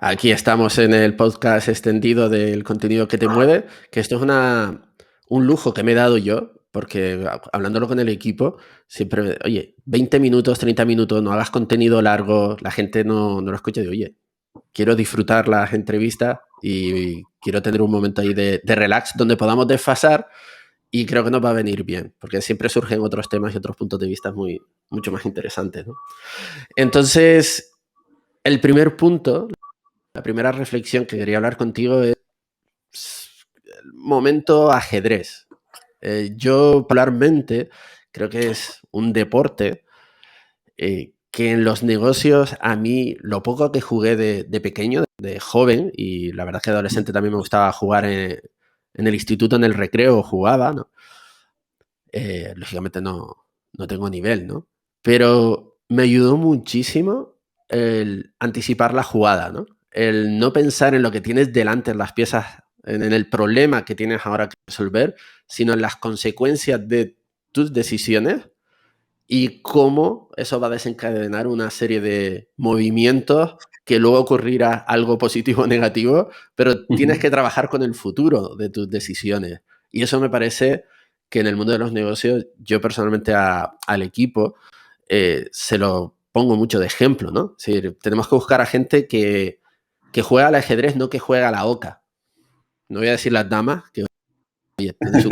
Aquí estamos en el podcast extendido del contenido que te mueve, que esto es un lujo que me he dado yo, porque hablándolo con el equipo, siempre, oye, 20 minutos, 30 minutos, no hagas contenido largo, la gente no lo escucha de, oye, quiero disfrutar las entrevistas y quiero tener un momento ahí de relax donde podamos desfasar y creo que nos va a venir bien, porque siempre surgen otros temas y otros puntos de vista mucho más interesantes, ¿no? Entonces, el primer punto, la primera reflexión que quería hablar contigo es el momento ajedrez. Yo popularmente creo que es un deporte que en los negocios a mí lo poco que jugué de pequeño, de joven, y la verdad es que de adolescente también me gustaba jugar en el instituto, en el recreo jugaba, ¿no? Lógicamente no tengo nivel, ¿no? Pero me ayudó muchísimo el anticipar la jugada, ¿no? El no pensar en lo que tienes delante, en las piezas, en el problema que tienes ahora que resolver, sino en las consecuencias de tus decisiones y cómo eso va a desencadenar una serie de movimientos que luego ocurrirá algo positivo o negativo, pero tienes Ujú. que trabajar con el futuro de tus decisiones. Y eso me parece que en el mundo de los negocios, yo personalmente al equipo se lo pongo mucho de ejemplo, ¿no? Es decir, tenemos que buscar a gente que juega al ajedrez, no que juega a la oca. No voy a decir las damas, que oye, tienen su,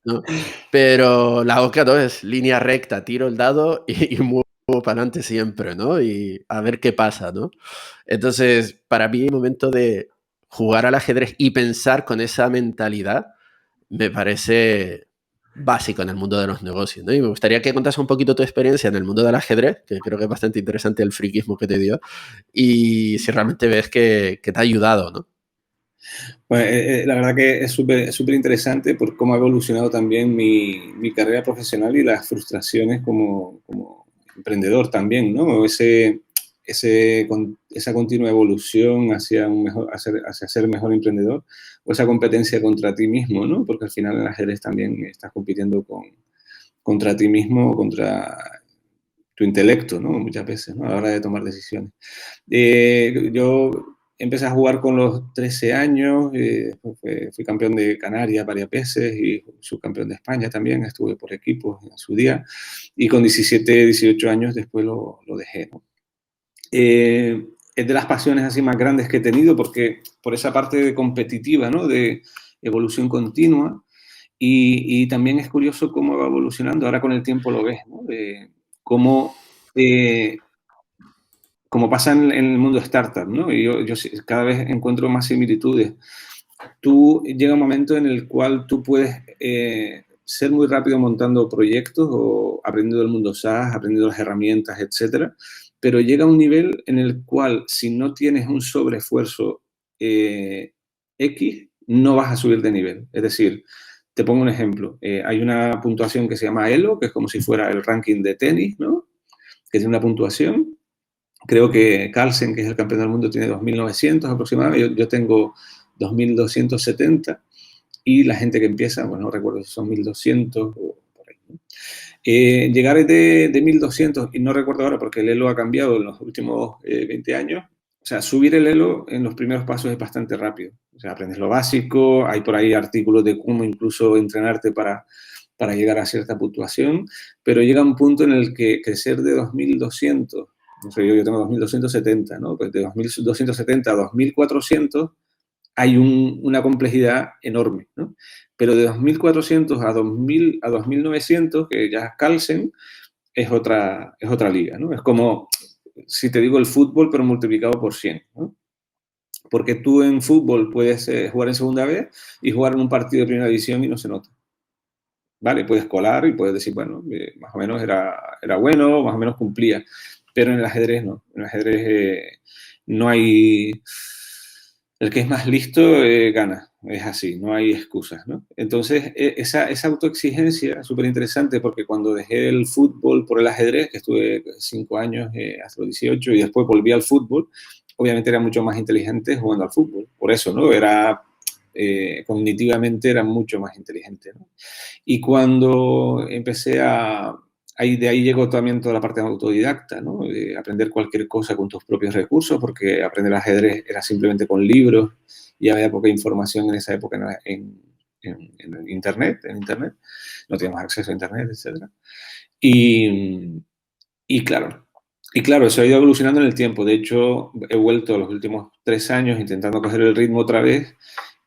¿no? Pero la oca no es línea recta, tiro el dado y muevo para adelante siempre, ¿no? Y a ver qué pasa, ¿no? Entonces, para mí el momento de jugar al ajedrez y pensar con esa mentalidad me parece básico en el mundo de los negocios, ¿no? Y me gustaría que contas un poquito tu experiencia en el mundo del ajedrez, que creo que es bastante interesante el friquismo que te dio, y si realmente ves que te ha ayudado, ¿no? Bueno, la verdad que es súper interesante por cómo ha evolucionado también mi carrera profesional y las frustraciones como emprendedor también, ¿no? Esa continua evolución hacia, hacia ser mejor emprendedor o esa competencia contra ti mismo, ¿no? Porque al final en el ajedrez también estás compitiendo contra ti mismo, contra tu intelecto, ¿no? Muchas veces, ¿no? A la hora de tomar decisiones. Yo empecé a jugar con los 13 años, fui campeón de Canarias varias veces y subcampeón de España también, estuve por equipos en su día, y con 17, 18 años después lo dejé, ¿no? Es de las pasiones así más grandes que he tenido porque por esa parte de competitiva, ¿no? De evolución continua, y también es curioso cómo va evolucionando, ahora con el tiempo lo ves, ¿no? De cómo eh, como pasa en el mundo startup, ¿no? Y yo cada vez encuentro más similitudes. Tú llega un momento en el cual tú puedes ser muy rápido montando proyectos o aprendiendo el mundo SaaS, aprendiendo las herramientas, etcétera, pero llega un nivel en el cual si no tienes un sobreesfuerzo X, no vas a subir de nivel. Es decir, te pongo un ejemplo. Hay una puntuación que se llama ELO, que es como si fuera el ranking de tenis, ¿no? Que tiene una puntuación. Creo que Carlsen, que es el campeón del mundo, tiene 2.900 aproximadamente. Yo tengo 2.270 y la gente que empieza, bueno, no recuerdo si son 1.200 o por ahí, ¿no? Llegar de 1.200, y no recuerdo ahora porque el Elo ha cambiado en los últimos 20 años, o sea, subir el Elo en los primeros pasos es bastante rápido. O sea, aprendes lo básico, hay por ahí artículos de cómo incluso entrenarte para llegar a cierta puntuación, pero llega un punto en el que crecer de 2.200, no sé, yo tengo 2.270, ¿no? Pues de 2.270 a 2.400 hay una complejidad enorme, ¿no? Pero de 2.400 a 2.000 a 2.900, que ya es Carlsen, es otra liga, ¿no? Es como, si te digo el fútbol, pero multiplicado por 100, ¿no? Porque tú en fútbol puedes jugar en segunda vez y jugar en un partido de primera división y no se nota. ¿Vale? Puedes colar y puedes decir, bueno, más o menos era bueno, más o menos cumplía. Pero en el ajedrez no. En el ajedrez no hay... El que es más listo gana. Es así, no hay excusas, ¿no? Entonces, esa autoexigencia es súper interesante porque cuando dejé el fútbol por el ajedrez, que estuve 5 años hasta los 18 y después volví al fútbol, obviamente era mucho más inteligente jugando al fútbol. Por eso, ¿no? Cognitivamente era mucho más inteligente, ¿no? Y cuando empecé de ahí llegó también toda la parte autodidacta, ¿no? De aprender cualquier cosa con tus propios recursos, porque aprender ajedrez era simplemente con libros y había poca información en esa época en Internet, no teníamos acceso a Internet, etc. Y, y claro, eso ha ido evolucionando en el tiempo. De hecho, he vuelto los últimos 3 años intentando coger el ritmo otra vez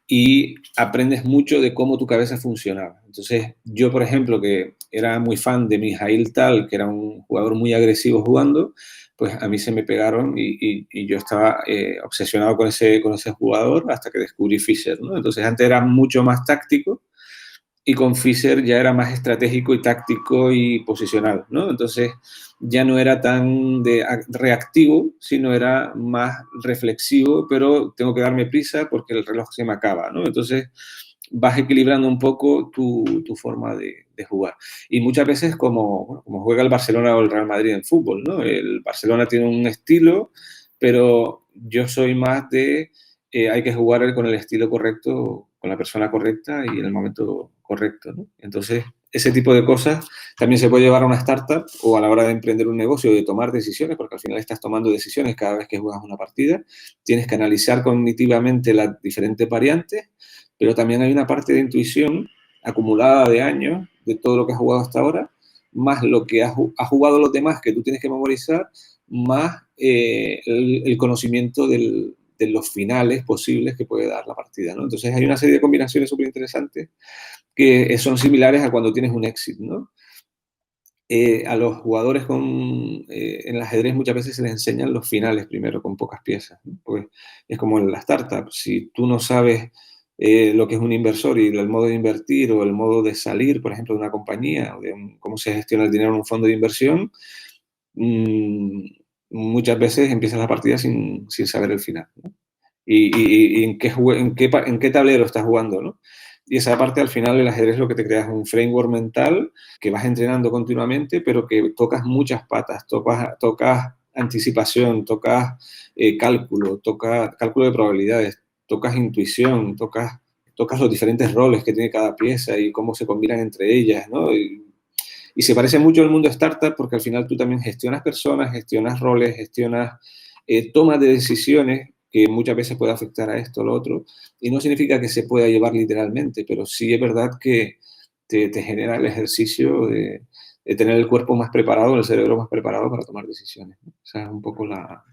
y aprendes mucho de cómo tu cabeza funcionaba. Entonces, yo, por ejemplo, que era muy fan de Mijail Tal, que era un jugador muy agresivo jugando, pues a mí se me pegaron y yo estaba obsesionado con ese jugador hasta que descubrí Fischer, ¿no? Entonces, antes era mucho más táctico y con Fischer ya era más estratégico y táctico y posicional, ¿no? Entonces ya no era tan reactivo, sino era más reflexivo, pero tengo que darme prisa porque el reloj se me acaba, ¿no? Entonces vas equilibrando un poco tu forma de jugar. Y muchas veces como juega el Barcelona o el Real Madrid en fútbol, ¿no? El Barcelona tiene un estilo, pero yo soy más de hay que jugar con el estilo correcto, con la persona correcta y en el momento correcto, ¿no? Entonces, ese tipo de cosas también se puede llevar a una startup o a la hora de emprender un negocio, de tomar decisiones, porque al final estás tomando decisiones cada vez que juegas una partida. Tienes que analizar cognitivamente las diferentes variantes, pero también hay una parte de intuición acumulada de años, de todo lo que has jugado hasta ahora, más lo que has jugado los demás que tú tienes que memorizar, más el conocimiento de los finales posibles que puede dar la partida, ¿no? Entonces hay una serie de combinaciones súper interesantes que son similares a cuando tienes un éxito, ¿no? A los jugadores en el ajedrez muchas veces se les enseñan los finales primero, con pocas piezas, ¿no? Pues es como en la startup, si tú no sabes lo que es un inversor y el modo de invertir o el modo de salir, por ejemplo, de una compañía o cómo se gestiona el dinero en un fondo de inversión, mmm, muchas veces empiezas la partida sin saber el final, ¿no? Y en qué tablero estás jugando, ¿no? Y esa parte al final el ajedrez lo que te crea es un framework mental que vas entrenando continuamente, pero que tocas muchas patas, tocas anticipación, tocas cálculo de probabilidades, tocas intuición, tocas los diferentes roles que tiene cada pieza y cómo se combinan entre ellas, ¿no? Y se parece mucho al mundo startup porque al final tú también gestionas personas, gestionas roles, gestionas tomas de decisiones que muchas veces puede afectar a esto o lo otro. Y no significa que se pueda llevar literalmente, pero sí es verdad que te genera el ejercicio de tener el cuerpo más preparado, el cerebro más preparado para tomar decisiones, ¿no? Esa es un poco la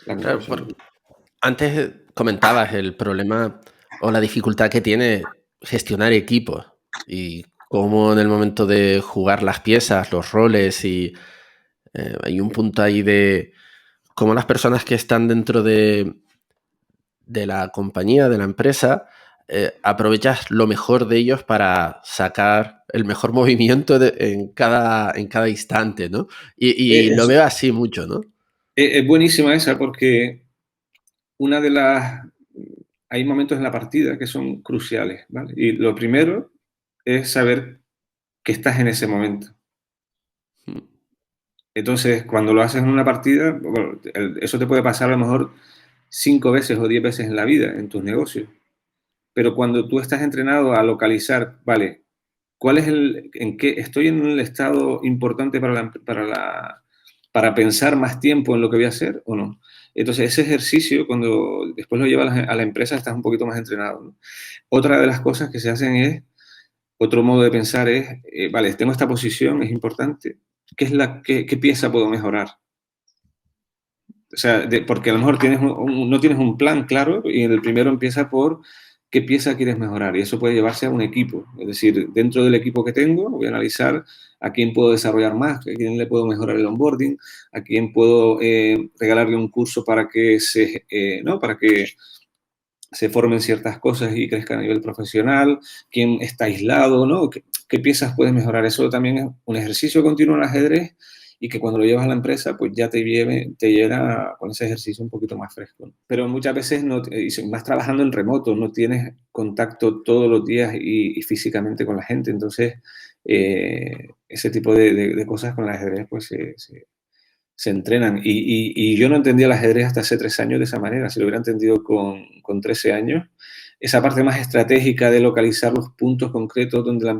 Claro, conclusión. antes comentabas el problema o la dificultad que tiene gestionar equipos y cómo en el momento de jugar las piezas, los roles y hay un punto ahí de cómo las personas que están dentro de la compañía, de la empresa, aprovechas lo mejor de ellos para sacar el mejor movimiento en cada instante, ¿no? Y lo Es, veo así mucho, ¿no? es buenísima esa porque una de las... Hay momentos en la partida que son cruciales, ¿vale? Y lo primero es saber que estás en ese momento. Entonces, cuando lo haces en una partida, bueno, eso te puede pasar a lo mejor 5 veces o 10 veces en la vida, en tus negocios. Pero cuando tú estás entrenado a localizar, vale, ¿cuál es en qué estoy en un estado importante para pensar más tiempo en lo que voy a hacer o no? Entonces, ese ejercicio, cuando después lo llevas a la empresa, estás un poquito más entrenado, ¿no? Otra de las cosas que se hacen otro modo de pensar es, vale, tengo esta posición, es importante, ¿qué pieza puedo mejorar? O sea, porque a lo mejor no tienes un plan claro y el primero empieza por qué pieza quieres mejorar y eso puede llevarse a un equipo. Es decir, dentro del equipo que tengo voy a analizar a quién puedo desarrollar más, a quién le puedo mejorar el onboarding, a quién puedo regalarle un curso ¿no? Para que se formen ciertas cosas y crezcan a nivel profesional, quién está aislado, ¿no? ¿Qué piezas puedes mejorar? Eso también es un ejercicio continuo en ajedrez y que cuando lo llevas a la empresa, pues ya te llena con ese ejercicio un poquito más fresco, ¿no? Pero muchas veces y si vas trabajando en remoto, no tienes contacto todos los días y físicamente con la gente, entonces ese tipo de cosas con el ajedrez pues se entrenan. Y yo no entendía el ajedrez hasta hace 3 años de esa manera. Si lo hubiera entendido con 13 años, esa parte más estratégica de localizar los puntos concretos donde la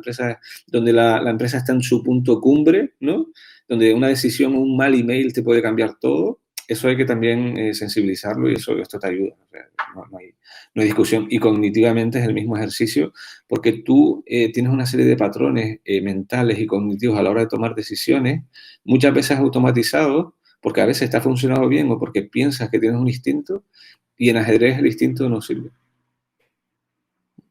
empresa está en su punto cumbre, ¿no? Donde una decisión o un mal email te puede cambiar todo. Eso hay que también sensibilizarlo y esto te ayuda. O sea, no hay discusión. Y cognitivamente es el mismo ejercicio porque tú tienes una serie de patrones mentales y cognitivos a la hora de tomar decisiones, muchas veces automatizados, porque a veces te ha funcionado bien o porque piensas que tienes un instinto, y en ajedrez el instinto no sirve.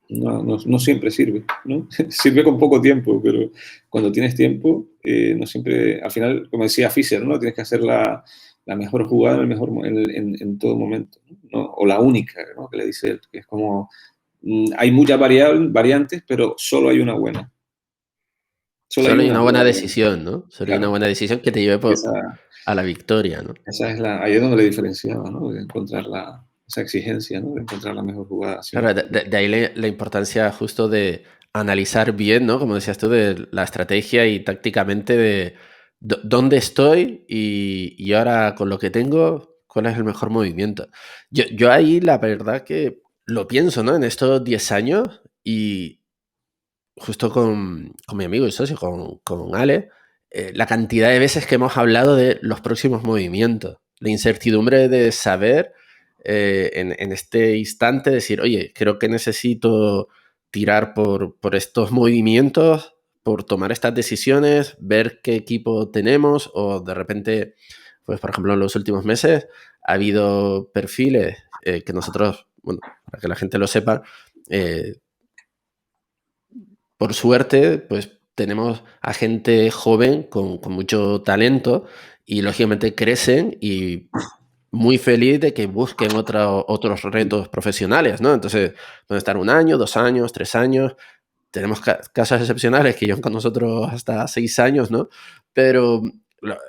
No siempre sirve, ¿no? Sirve con poco tiempo, pero cuando tienes tiempo, no siempre, al final, como decía Fischer, ¿no? Tienes que hacer la mejor jugada en todo momento, ¿no? O la única, ¿no? Que le dice él, que es como, hay muchas variantes, pero solo hay una buena. Solo hay Solo hay una una buena. buena decisión, ¿no? Solo hay una Claro, buena decisión que te lleve esa, a la victoria, ¿no? ahí es donde le diferenciaba, ¿no? De encontrar esa exigencia, ¿no? De encontrar la mejor jugada Claro, siempre. de ahí la importancia justo de analizar bien, ¿no? Como decías tú, de la estrategia y tácticamente de dónde estoy y ahora con lo que tengo, cuál es el mejor movimiento. Yo ahí la verdad que lo pienso, ¿no? En estos 10 años y justo con mi amigo y socio, con Ale, la cantidad de veces que hemos hablado de los próximos movimientos, la incertidumbre de saber en este instante, decir, oye, creo que necesito tirar por estos movimientos, por tomar estas decisiones, ver qué equipo tenemos o de repente, pues por ejemplo, en los últimos meses ha habido perfiles que nosotros, bueno, para que la gente lo sepa, por suerte, pues tenemos a gente joven con mucho talento y lógicamente crecen y muy feliz de que busquen otros retos profesionales, ¿no? Entonces, pueden estar 1 año, 2 años, 3 años. Tenemos casos excepcionales que llevan con nosotros hasta 6 años, ¿no? Pero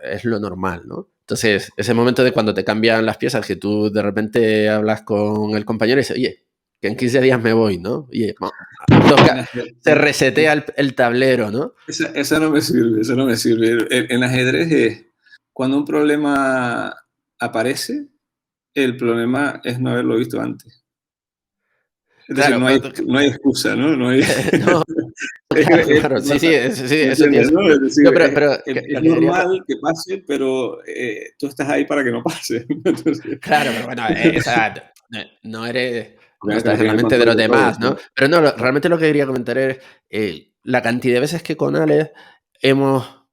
es lo normal, ¿no? Entonces, ese momento de cuando te cambian las piezas, que tú de repente hablas con el compañero y dices, oye, que en 15 días me voy, ¿no? Oye, En se resetea el tablero, ¿no? esa no me sirve, eso no me sirve. En ajedrez es cuando un problema aparece, el problema es no haberlo visto antes. Es decir, Claro, no hay excusa, ¿no? No hay, no, es que claro, claro, sí, sí, sí, ¿me eso tiene entiendes, no? sentido. Es decir, No, pero es lo que quería, normal que pase, pero tú estás ahí para que no pase. Entonces, claro, pero bueno, no eres, no obviamente no estás en la tienes el mente de control los de todo, demás, ¿no? Pero no, ¿no? realmente lo que quería comentar es la cantidad de veces que con Alex hemos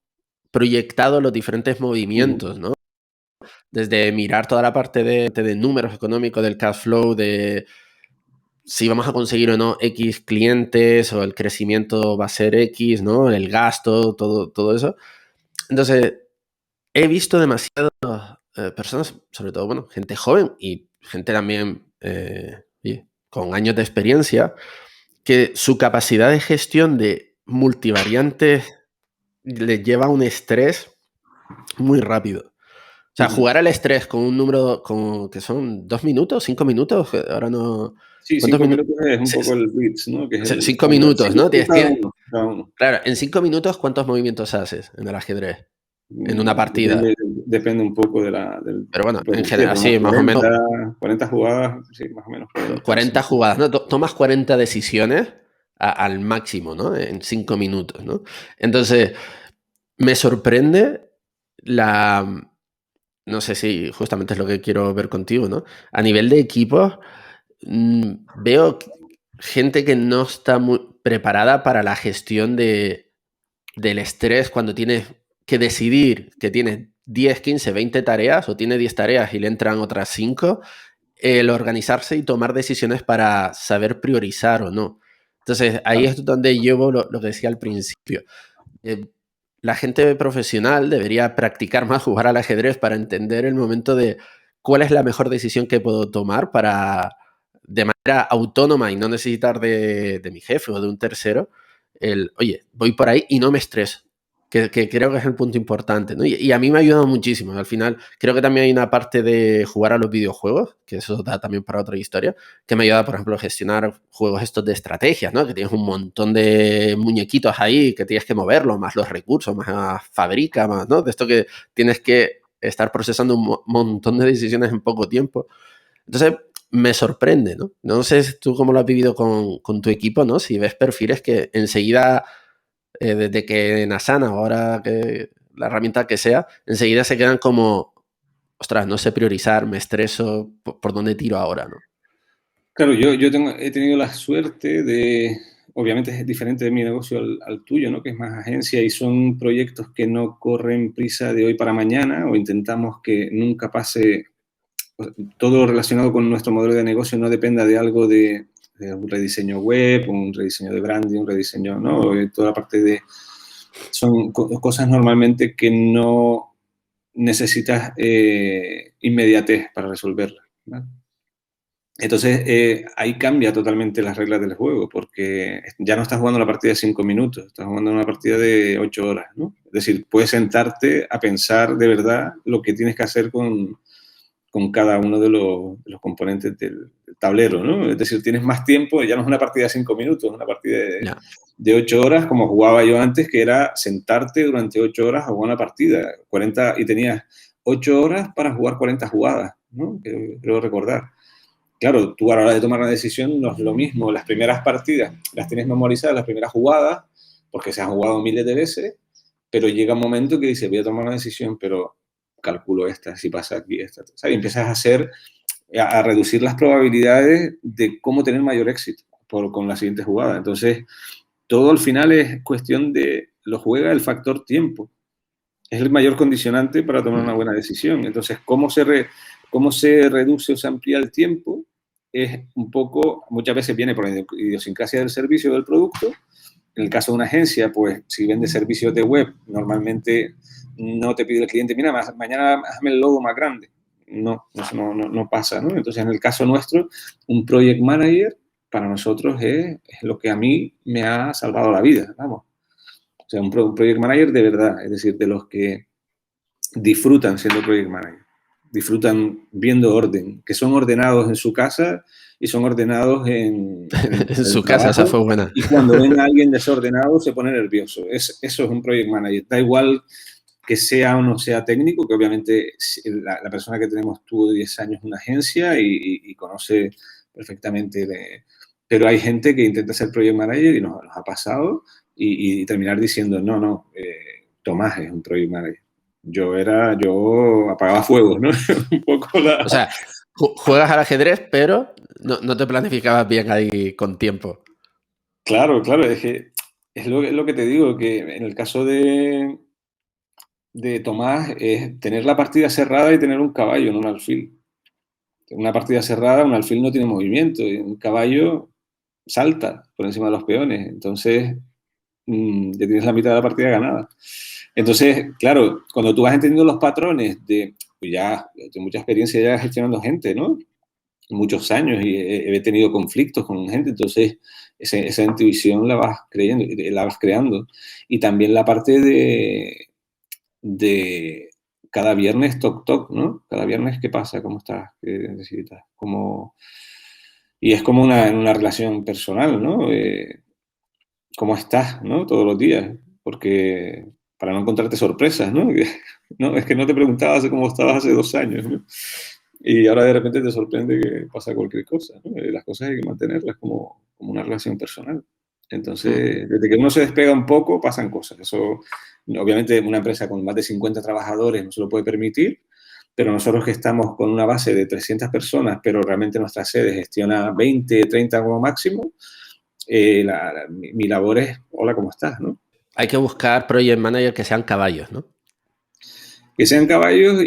proyectado los diferentes Ujú. movimientos, ¿no? Desde mirar toda la parte de números económicos del cash flow, de si vamos a conseguir o no X clientes o el crecimiento va a ser X, ¿no? El gasto, todo eso. Entonces, he visto demasiadas personas, sobre todo, bueno, gente joven y gente también oye, con años de experiencia, que su capacidad de gestión de multivariantes les lleva a un estrés muy rápido. O sea, Ujú. jugar al estrés con un número que son 2 minutos, 5 minutos, ahora no. Sí, ¿Cuántos 5 minutos? minutos es un poco el blitz, ¿no? Que es el 5 minutos, 5 ¿no? minutos cada uno, cada uno. Claro, en 5 minutos, ¿cuántos movimientos haces en el ajedrez? En una partida. Depende un poco del Pero bueno, tipo de en partida, general, pero unas sí, más o menos 40 jugadas, sí, más o menos 40, 40 sí. jugadas, ¿no? Tomas 40 decisiones al máximo, ¿no? En 5 minutos, ¿no? Entonces, me sorprende la. No sé si justamente es lo que quiero ver contigo, ¿no? A nivel de equipos, veo gente que no está muy preparada para la gestión del estrés cuando tienes que decidir que tienes 10, 15, 20 tareas o tiene 10 tareas y le entran otras 5, el organizarse y tomar decisiones para saber priorizar o no. Entonces, ahí Claro. es donde llevo lo que decía al principio. Eh, la gente profesional debería practicar más jugar al ajedrez para entender el momento de cuál es la mejor decisión que puedo tomar para, de manera autónoma y no necesitar de mi jefe o de un tercero, oye, voy por ahí y no me estreso, que creo que es el punto importante, ¿no? Y a mí me ha ayudado muchísimo. Al final, creo que también hay una parte de jugar a los videojuegos, que eso da también para otra historia, que me ayuda, por ejemplo, a gestionar juegos estos de estrategias, ¿no? Que tienes un montón de muñequitos ahí que tienes que moverlos, más los recursos, más fabrica, más, ¿no? De esto que tienes que estar procesando un montón de decisiones en poco tiempo. Entonces, me sorprende, ¿no? No sé tú cómo lo has vivido con tu equipo, ¿no? Si ves perfiles que enseguida, desde que en Asana o ahora que la herramienta que sea, enseguida se quedan como, ostras, no sé priorizar, me estreso, ¿por dónde tiro ahora, no? Claro, he tenido la suerte de, obviamente es diferente de mi negocio al tuyo, ¿no? Que es más agencia y son proyectos que no corren prisa de hoy para mañana o intentamos que nunca pase, todo relacionado con nuestro modelo de negocio no dependa de algo de un rediseño web, un rediseño de branding, un rediseño, ¿no? Toda la parte de, son cosas normalmente que no necesitas inmediatez para resolverlas, ¿vale? Entonces, ahí cambia totalmente las reglas del juego, porque ya no estás jugando una partida de 5 minutos, estás jugando una partida de 8 horas, ¿no? Es decir, puedes sentarte a pensar de verdad lo que tienes que hacer con cada uno de los componentes del tablero, ¿no? Es decir, tienes más tiempo, ya no es una partida de 5 minutos, es una partida Ya. de 8 horas, como jugaba yo antes, que era sentarte durante 8 horas a jugar una partida, 40, y tenías 8 horas para jugar 40 jugadas, ¿no? Creo recordar. Claro, tú a la hora de tomar una decisión no es lo mismo. Las primeras partidas las tienes memorizadas, las primeras jugadas, porque se han jugado miles de veces, pero llega un momento que dices, voy a tomar una decisión, pero calculo esta, si pasa aquí, esta. ¿Sabes? Y empiezas a reducir las probabilidades de cómo tener mayor éxito con la siguiente jugada. Entonces, todo al final es cuestión de, lo juega el factor tiempo. Es el mayor condicionante para tomar una buena decisión. Entonces, cómo se reduce o se amplía el tiempo es un poco, muchas veces viene por la idiosincrasia del servicio o del producto. En el caso de una agencia, pues si vende servicios de web, normalmente no te pide el cliente, mira, mañana hazme el logo más grande. No, eso no pasa, ¿no? Entonces, en el caso nuestro, un project manager para nosotros es lo que a mí me ha salvado la vida, vamos. O sea, un project manager de verdad, es decir, de los que disfrutan siendo project manager, disfrutan viendo orden, que son ordenados en su casa y son ordenados en En el su casa, esa trabajo, fue buena. y cuando ven a alguien desordenado se pone nervioso. Eso es un project manager. Da igual que sea o no sea técnico, que obviamente la persona que tenemos tuvo 10 años en una agencia y conoce perfectamente, pero hay gente que intenta ser project manager y nos ha pasado y terminar diciendo, no, Tomás es un project manager. Yo apagaba fuegos, ¿no? Un poco O sea, juegas al ajedrez, pero no te planificabas bien ahí con tiempo. Claro, es que es lo que te digo, que en el caso de Tomás es tener la partida cerrada y tener un caballo, no un alfil. Una partida cerrada, un alfil no tiene movimiento y un caballo salta por encima de los peones. Entonces, ya tienes la mitad de la partida ganada. Entonces, claro, cuando tú vas entendiendo los patrones pues ya, de mucha experiencia ya gestionando gente, ¿no? Muchos años y he tenido conflictos con gente, entonces esa intuición la vas creyendo, la vas creando. Y también la parte de cada viernes toc toc, ¿no? Cada viernes, ¿qué pasa? ¿Cómo estás? ¿Qué necesitas? Y es como una relación personal, ¿no? ¿Cómo estás? ¿No? Todos los días, porque para no encontrarte sorpresas, ¿no? No, es que no te preguntaba hace cómo estabas hace 2 años, ¿no? Y ahora de repente te sorprende que pasa cualquier cosa, ¿no? Las cosas hay que mantenerlas como una relación personal. Entonces, desde que uno se despega un poco, pasan cosas. Eso, obviamente, una empresa con más de 50 trabajadores no se lo puede permitir, pero nosotros que estamos con una base de 300 personas, pero realmente nuestra sede gestiona 20, 30 como máximo, mi labor es, hola, ¿cómo estás? ¿No? Hay que buscar project manager que sean caballos, ¿no? Que sean caballos o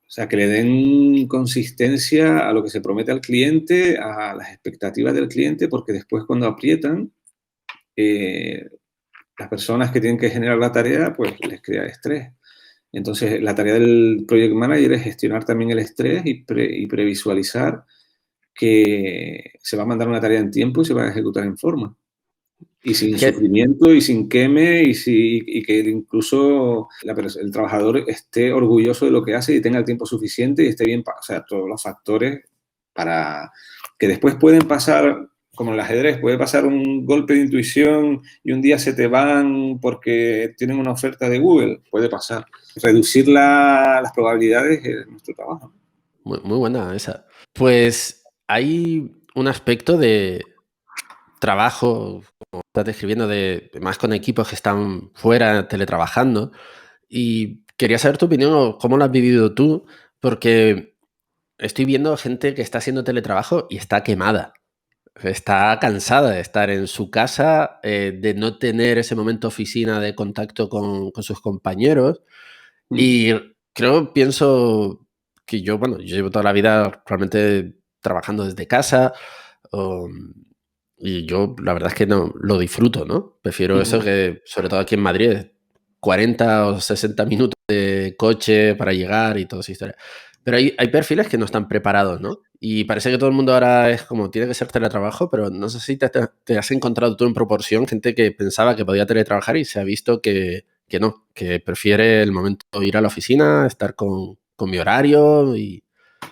sea, que le den consistencia a lo que se promete al cliente, a las expectativas del cliente, porque después cuando aprietan, las personas que tienen que generar la tarea, pues les crea estrés. Entonces, la tarea del project manager es gestionar también el estrés y previsualizar que se va a mandar una tarea en tiempo y se va a ejecutar en forma. Y sin Que, sufrimiento y sin queme y que incluso el trabajador esté orgulloso de lo que hace y tenga el tiempo suficiente y esté bien, o sea, todos los factores para que después pueden pasar, como en el ajedrez, puede pasar un golpe de intuición y un día se te van porque tienen una oferta de Google, puede pasar. reducir las probabilidades de nuestro trabajo. Muy, muy buena esa. Pues hay un aspecto de trabajo, como estás describiendo, de más con equipos que están fuera teletrabajando. Y quería saber tu opinión o cómo lo has vivido tú, porque estoy viendo gente que está haciendo teletrabajo y está quemada. Está cansada de estar en su casa, de no tener ese momento oficina de contacto con sus compañeros. Mm. Y pienso que yo, bueno, yo llevo toda la vida realmente trabajando desde casa. um, y yo la verdad es que no lo disfruto, ¿no? Prefiero eso Ujú. que, sobre todo aquí en Madrid, 40 o 60 minutos de coche para llegar y toda esa historia. Pero hay perfiles que no están preparados, ¿no? Y parece que todo el mundo ahora es como, tiene que ser teletrabajo, pero no sé si te has encontrado tú en proporción gente que pensaba que podía teletrabajar y se ha visto que no, que prefiere el momento de ir a la oficina, estar con mi horario y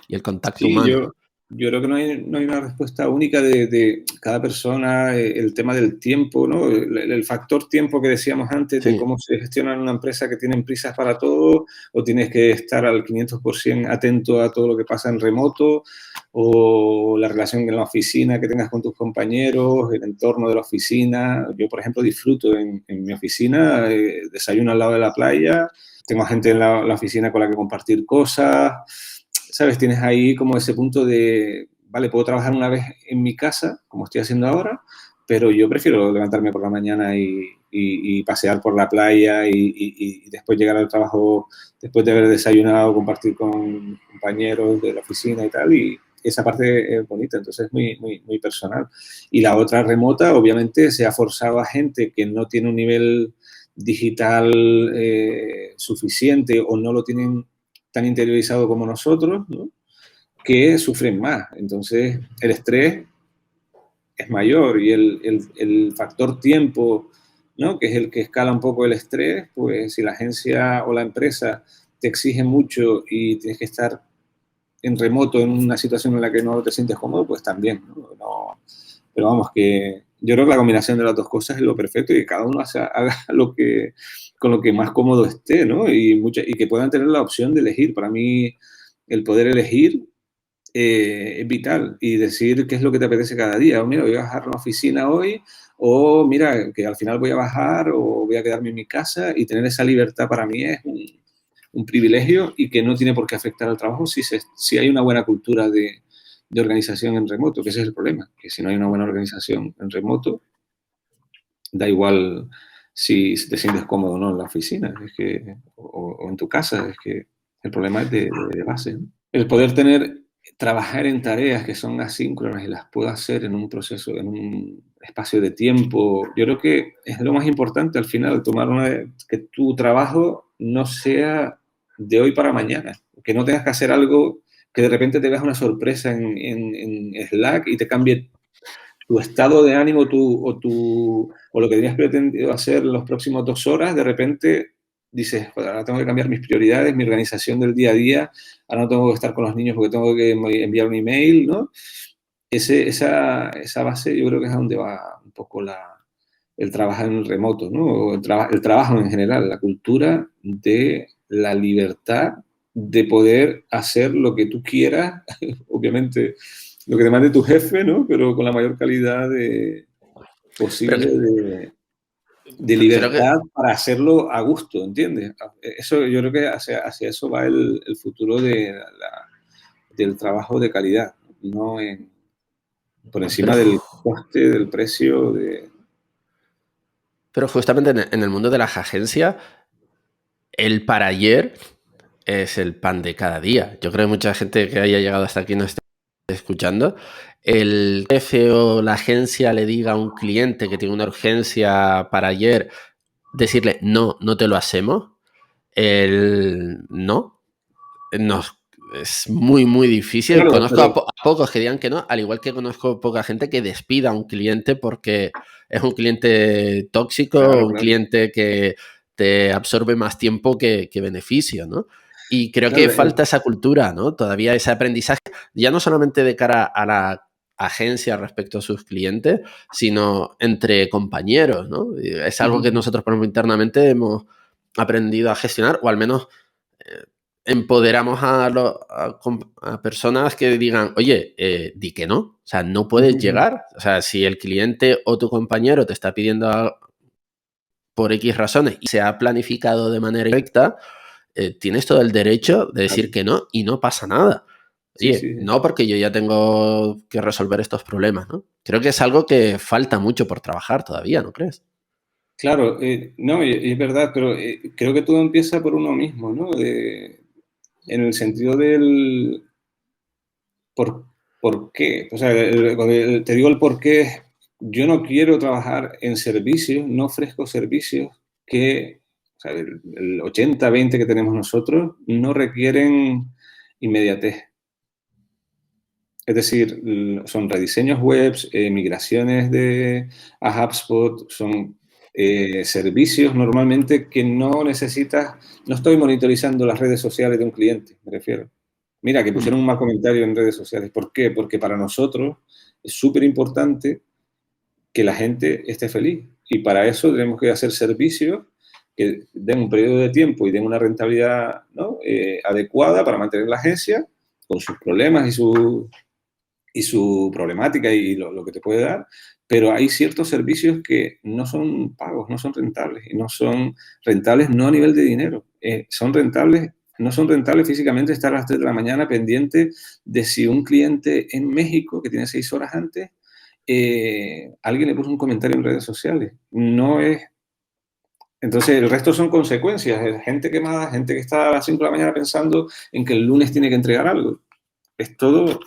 el contacto Sí, humano, ¿no? yo creo que no hay una respuesta única de cada persona, el tema del tiempo, ¿no? El factor tiempo que decíamos antes de Sí, cómo se gestiona en una empresa que tienen prisas para todo, o tienes que estar al 500% atento a todo lo que pasa en remoto, o la relación en la oficina que tengas con tus compañeros, el entorno de la oficina. Yo, por ejemplo, disfruto en mi oficina, desayuno al lado de la playa, tengo gente en la oficina con la que compartir cosas. ¿Sabes? Tienes ahí como ese punto de, vale, puedo trabajar una vez en mi casa, como estoy haciendo ahora, pero yo prefiero levantarme por la mañana y pasear por la playa y después llegar al trabajo, después de haber desayunado, compartir con compañeros de la oficina y tal, y esa parte es bonita, entonces es muy, muy, muy personal. Y la otra remota, obviamente, se ha forzado a gente que no tiene un nivel digital suficiente o no lo tienen tan interiorizado como nosotros, ¿no? Que sufren más. Entonces, el estrés es mayor y el factor tiempo, ¿no? Que es el que escala un poco el estrés, pues si la agencia o la empresa te exige mucho y tienes que estar en remoto en una situación en la que no te sientes cómodo, pues también, ¿no? Pero vamos, que yo creo que la combinación de las dos cosas es lo perfecto y que cada uno haga con lo que más cómodo esté, ¿no? Y que puedan tener la opción de elegir. Para mí, el poder elegir es vital y decir qué es lo que te apetece cada día. O mira, voy a bajar a la oficina hoy, o mira, que al final voy a bajar o voy a quedarme en mi casa, y tener esa libertad para mí es un privilegio y que no tiene por qué afectar al trabajo si hay una buena cultura de organización en remoto, que ese es el problema, que si no hay una buena organización en remoto, da igual si te sientes cómodo o no en la oficina, o en tu casa, es que el problema es de base, ¿no? El poder trabajar en tareas que son asíncronas y las puedo hacer en un proceso, en un espacio de tiempo, yo creo que es lo más importante al final, que tu trabajo no sea de hoy para mañana, que no tengas que hacer algo que de repente te veas una sorpresa en Slack y te cambie tu estado de ánimo o lo que tenías pretendido hacer en los próximos 2 horas, de repente dices, "Joder, ahora tengo que cambiar mis prioridades, mi organización del día a día, ahora no tengo que estar con los niños porque tengo que enviar un email", ¿no? Esa base yo creo que es a donde va un poco el trabajar en remoto, ¿no? O el trabajo en general, la cultura de la libertad de poder hacer lo que tú quieras, obviamente lo que te mande tu jefe, ¿no? Pero con la mayor calidad pero posible de creo que, libertad para hacerlo a gusto, ¿entiendes? Eso, yo creo que hacia eso va el futuro del trabajo de calidad, no por pero, encima del coste, del precio, pero justamente en el mundo de las agencias, el para ayer es el pan de cada día. Yo creo que mucha gente que haya llegado hasta aquí no está escuchando. El jefe o la agencia le diga a un cliente que tiene una urgencia para ayer, decirle, no, no te lo hacemos. El no, nos, es muy, muy difícil. Claro, Conozco pero a pocos que digan que no, al igual que conozco poca gente que despida a un cliente porque es un cliente tóxico o claro, un claro. cliente que te absorbe más tiempo que beneficio, ¿no? Y creo que Claro, falta esa cultura, ¿no? Todavía ese aprendizaje, ya no solamente de cara a la agencia respecto a sus clientes, sino entre compañeros, ¿no? Es algo que nosotros, por ejemplo, internamente hemos aprendido a gestionar, o al menos empoderamos a personas que digan, oye, di que no, o sea, no puedes llegar, o sea, si el cliente o tu compañero te está pidiendo por X razones y se ha planificado de manera correcta, tienes todo el derecho de decir que no y no pasa nada. Sí, Oye, sí. no porque yo ya tengo que resolver estos problemas, ¿no? Creo que es algo que falta mucho por trabajar todavía, ¿no crees? Claro, no, y es verdad, pero creo que todo empieza por uno mismo, ¿no? En el sentido del por, por qué. O sea, cuando te digo el por qué, yo no quiero trabajar en servicios, no ofrezco servicios que, o sea, el 80-20 que tenemos nosotros no requieren inmediatez. Es decir, son rediseños webs, migraciones a HubSpot, son servicios normalmente que no necesitas, no estoy monitorizando las redes sociales de un cliente, me refiero. Mira, que pusieron un mal comentario en redes sociales. ¿Por qué? Porque para nosotros es súper importante que la gente esté feliz. Y para eso tenemos que hacer servicios que den un periodo de tiempo y den una rentabilidad, ¿no? Adecuada para mantener la agencia con sus problemas y su problemática y lo que te puede dar, pero hay ciertos servicios que no son pagos, no son rentables, y no son rentables no a nivel de dinero, no son rentables físicamente estar a las 3 de la mañana pendiente de si un cliente en México, que tiene 6 horas antes, alguien le puso un comentario en redes sociales. No es... Entonces, el resto son consecuencias. Gente quemada, gente que está a las 5 de la mañana pensando en que el lunes tiene que entregar algo. Es todo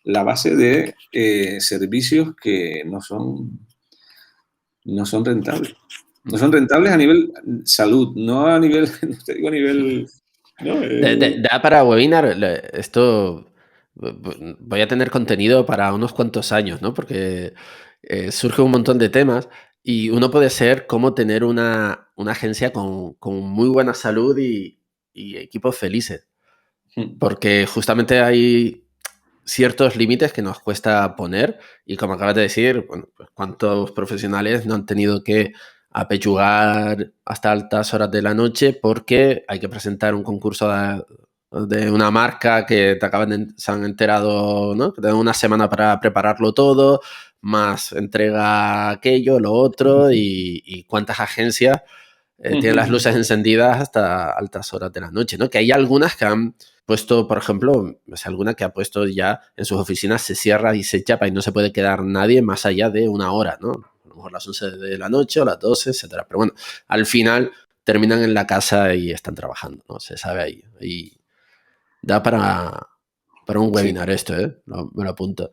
la base de servicios que no son rentables. No son rentables a nivel salud, no a nivel, no te digo a nivel... ¿no? Da para webinar, esto voy a tener contenido para unos cuantos años, ¿no? Porque surge un montón de temas y uno puede ser cómo tener una agencia con muy buena salud y equipos felices. Porque justamente hay ciertos límites que nos cuesta poner y como acabas de decir, bueno, pues cuántos profesionales no han tenido que apechugar hasta altas horas de la noche porque hay que presentar un concurso de una marca que se han enterado, ¿no? Que te dan una semana para prepararlo todo, más entrega aquello, lo otro y cuántas agencias tienen las luces encendidas hasta altas horas de la noche, ¿no? Que hay algunas que han puesto, por ejemplo, es alguna que ha puesto ya en sus oficinas se cierra y se chapa y no se puede quedar nadie más allá de una hora, ¿no? A lo mejor las 11 de la noche o las 12, etcétera. Pero bueno, al final terminan en la casa y están trabajando, ¿no? Se sabe ahí. Y da para un Sí. webinar esto, ¿eh? Me lo apunto.